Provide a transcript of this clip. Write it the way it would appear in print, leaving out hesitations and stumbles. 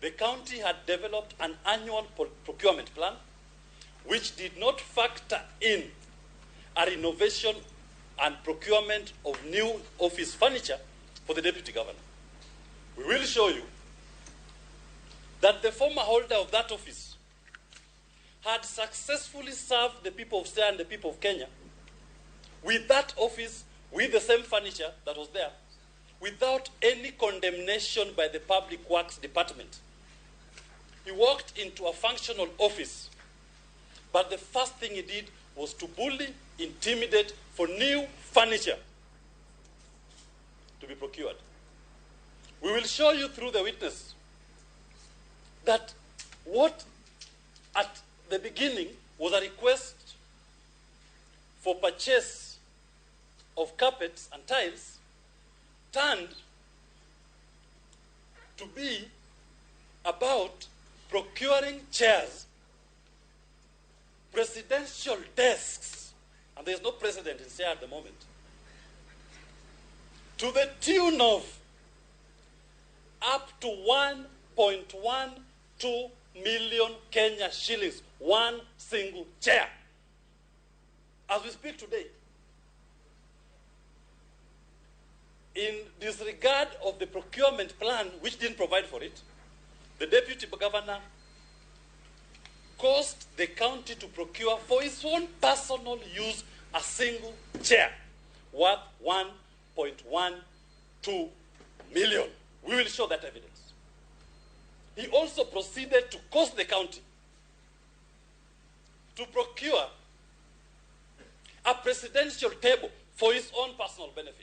the county had developed an annual procurement plan which did not factor in a renovation and procurement of new office furniture for the deputy governor. We will show you that the former holder of that office had successfully served the people of Siaya and the people of Kenya with that office, with the same furniture that was there, without any condemnation by the Public Works Department. He walked into a functional office, but the first thing he did was to bully, intimidate for new furniture to be procured. We will show you through the witness that what at the beginning was a request for purchase of carpets and tiles turned to be about procuring chairs, presidential desks, and there's no president in Siaya at the moment, to the tune of up to 1.12 million Kenya shillings, one single chair. As we speak today, in disregard of the procurement plan, which didn't provide for it, the deputy governor caused the county to procure for his own personal use a single chair worth 1.12 million. We will show that evidence. He also proceeded to cause the county to procure a presidential table for his own personal benefit.